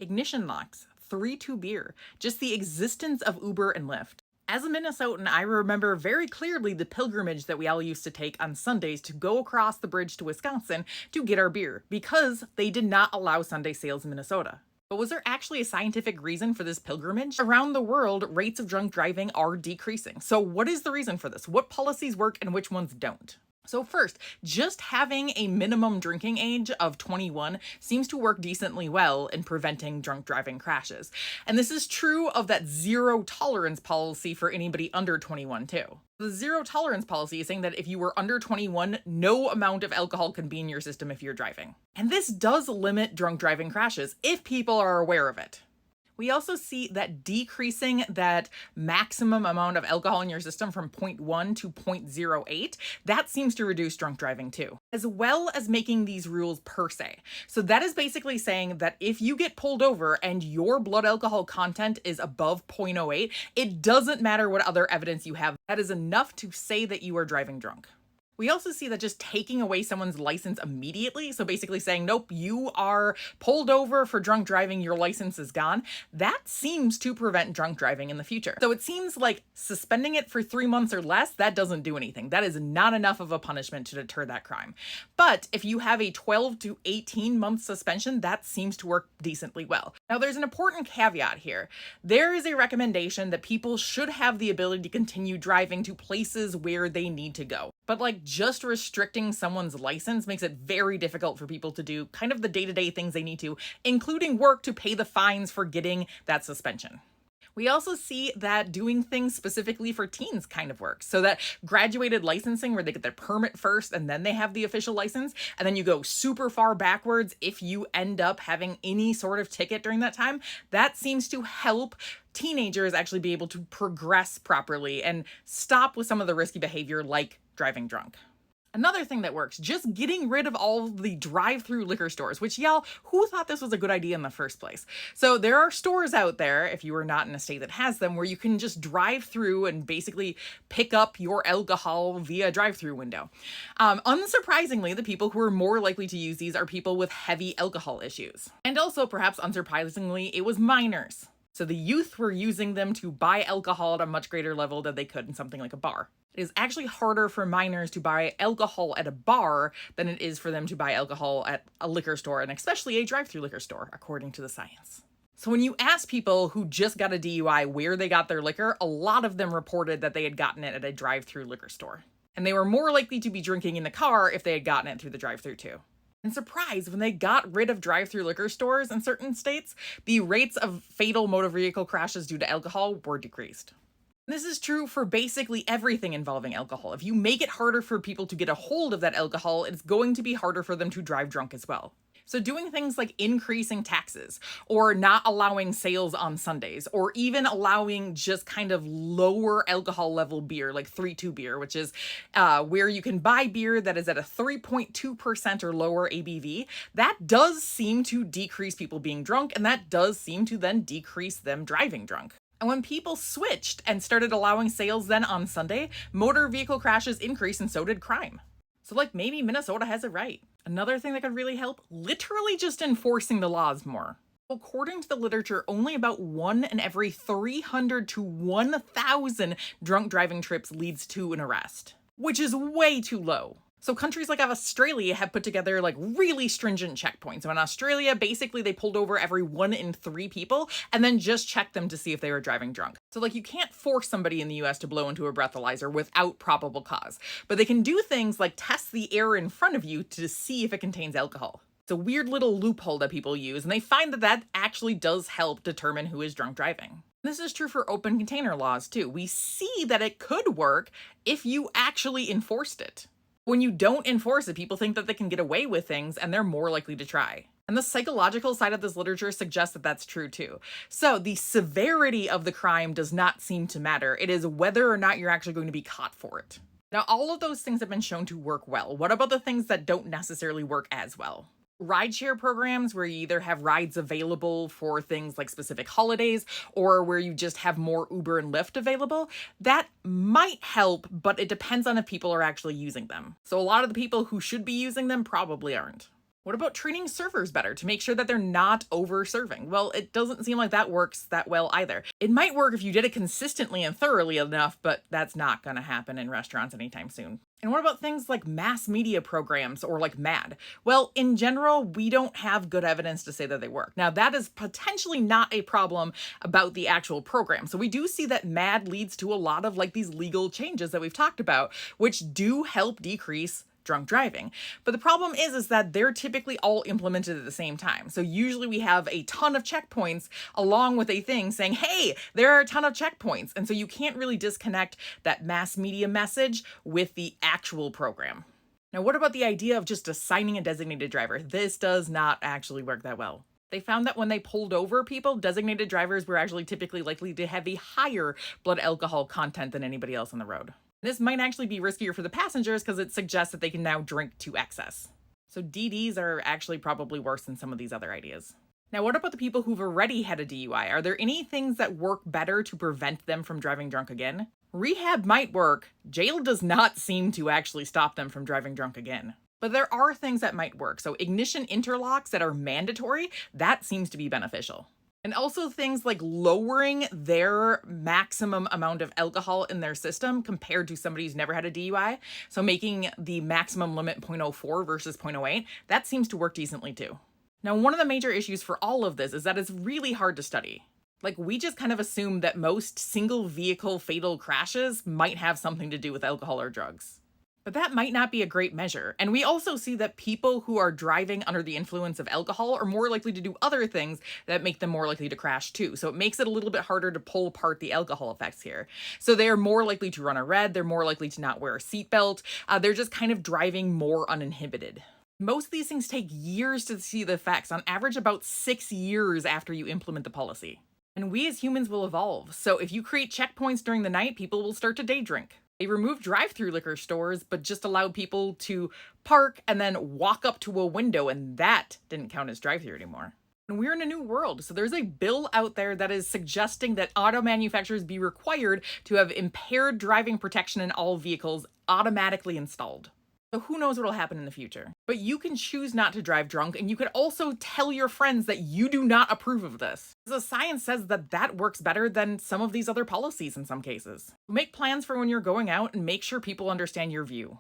ignition locks, 3-2 beer, just the existence of Uber and Lyft. As a Minnesotan, I remember very clearly the pilgrimage that we all used to take on Sundays to go across the bridge to Wisconsin to get our beer because they did not allow Sunday sales in Minnesota. But was there actually a scientific reason for this pilgrimage? Around the world, rates of drunk driving are decreasing. So, what is the reason for this? What policies work and which ones don't? So first, just having a minimum drinking age of 21 seems to work decently well in preventing drunk driving crashes. And this is true of that zero tolerance policy for anybody under 21 too. The zero tolerance policy is saying that if you were under 21, no amount of alcohol can be in your system if you're driving. And this does limit drunk driving crashes if people are aware of it. We also see that decreasing that maximum amount of alcohol in your system from 0.1 to 0.08, that seems to reduce drunk driving too, as well as making these rules per se. So that is basically saying that if you get pulled over and your blood alcohol content is above 0.08, it doesn't matter what other evidence you have. That is enough to say that you are driving drunk. We also see that just taking away someone's license immediately, so basically saying, nope, you are pulled over for drunk driving, your license is gone, that seems to prevent drunk driving in the future. So it seems like suspending it for 3 months or less, that doesn't do anything. That is not enough of a punishment to deter that crime. But if you have a 12 to 18 month suspension, that seems to work decently well. Now, there's an important caveat here. There is a recommendation that people should have the ability to continue driving to places where they need to go. But just restricting someone's license makes it very difficult for people to do kind of the day-to-day things they need to, including work to pay the fines for getting that suspension. We also see that doing things specifically for teens kind of works. So that graduated licensing where they get their permit first and then they have the official license, and then you go super far backwards if you end up having any sort of ticket during that time, that seems to help teenagers actually be able to progress properly and stop with some of the risky behavior like driving drunk. Another thing that works, just getting rid of all the drive-through liquor stores, which y'all, who thought this was a good idea in the first place? So there are stores out there, if you are not in a state that has them, where you can just drive through and basically pick up your alcohol via drive-through window. Unsurprisingly, the people who are more likely to use these are people with heavy alcohol issues. And also, perhaps unsurprisingly, it was minors. So the youth were using them to buy alcohol at a much greater level than they could in something like a bar. It is actually harder for minors to buy alcohol at a bar than it is for them to buy alcohol at a liquor store, and especially a drive-through liquor store, according to the science. So when you ask people who just got a DUI where they got their liquor, a lot of them reported that they had gotten it at a drive-through liquor store. And they were more likely to be drinking in the car if they had gotten it through the drive-through too. And surprise, when they got rid of drive-through liquor stores in certain states, the rates of fatal motor vehicle crashes due to alcohol were decreased. This is true for basically everything involving alcohol. If you make it harder for people to get a hold of that alcohol, it's going to be harder for them to drive drunk as well. So doing things like increasing taxes or not allowing sales on Sundays or even allowing just kind of lower alcohol level beer like 3-2 beer, which is where you can buy beer that is at a 3.2% or lower ABV, that does seem to decrease people being drunk, and that does seem to then decrease them driving drunk. And when people switched and started allowing sales then on Sunday, motor vehicle crashes increased and so did crime. So maybe Minnesota has it right. Another thing that could really help, literally just enforcing the laws more. According to the literature, only about 1 in every 300 to 1,000 drunk driving trips leads to an arrest, which is way too low. So countries like Australia have put together really stringent checkpoints. So in Australia, basically they pulled over every 1 in 3 people and then just checked them to see if they were driving drunk. So you can't force somebody in the US to blow into a breathalyzer without probable cause, but they can do things like test the air in front of you to see if it contains alcohol. It's a weird little loophole that people use, and they find that that actually does help determine who is drunk driving. This is true for open container laws too. We see that it could work if you actually enforced it. When you don't enforce it, people think that they can get away with things and they're more likely to try. And the psychological side of this literature suggests that that's true too. So the severity of the crime does not seem to matter. It is whether or not you're actually going to be caught for it. Now, all of those things have been shown to work well. What about the things that don't necessarily work as well? Rideshare programs where you either have rides available for things like specific holidays or where you just have more Uber and Lyft available, that might help, but it depends on if people are actually using them. So a lot of the people who should be using them probably aren't. What about treating servers better to make sure that they're not over serving? Well, it doesn't seem like that works that well either. It might work if you did it consistently and thoroughly enough, but that's not going to happen in restaurants anytime soon. And what about things like mass media programs or like MAD? Well, in general, we don't have good evidence to say that they work. Now, that is potentially not a problem about the actual program. So we do see that MAD leads to a lot of like these legal changes that we've talked about, which do help decrease drunk driving. But the problem is that they're typically all implemented at the same time. So usually we have a ton of checkpoints along with a thing saying, hey, there are a ton of checkpoints. And so you can't really disconnect that mass media message with the actual program. Now, what about the idea of just assigning a designated driver? This does not actually work that well. They found that when they pulled over people, designated drivers were actually typically likely to have a higher blood alcohol content than anybody else on the road. This might actually be riskier for the passengers because it suggests that they can now drink to excess. So DDs are actually probably worse than some of these other ideas. Now, what about the people who've already had a DUI? Are there any things that work better to prevent them from driving drunk again? Rehab might work. Jail does not seem to actually stop them from driving drunk again. But there are things that might work. So ignition interlocks that are mandatory, that seems to be beneficial. And also things like lowering their maximum amount of alcohol in their system compared to somebody who's never had a DUI. So making the maximum limit 0.04 versus 0.08, that seems to work decently too. Now, one of the major issues for all of this is that it's really hard to study. Like, we just kind of assume that most single vehicle fatal crashes might have something to do with alcohol or drugs. But that might not be a great measure. And we also see that people who are driving under the influence of alcohol are more likely to do other things that make them more likely to crash too. So it makes it a little bit harder to pull apart the alcohol effects here. So they are more likely to run a red. They're more likely to not wear a seatbelt. They're just kind of driving more uninhibited. Most of these things take years to see the effects, on average about 6 years after you implement the policy. And we as humans will evolve. So if you create checkpoints during the night, people will start to day drink. They removed drive-through liquor stores, but just allowed people to park and then walk up to a window, and that didn't count as drive-through anymore. And we're in a new world, so there's a bill out there that is suggesting that auto manufacturers be required to have impaired driving protection in all vehicles automatically installed. So who knows what will happen in the future. But you can choose not to drive drunk, and you could also tell your friends that you do not approve of this. The science says that that works better than some of these other policies in some cases. Make plans for when you're going out and make sure people understand your view.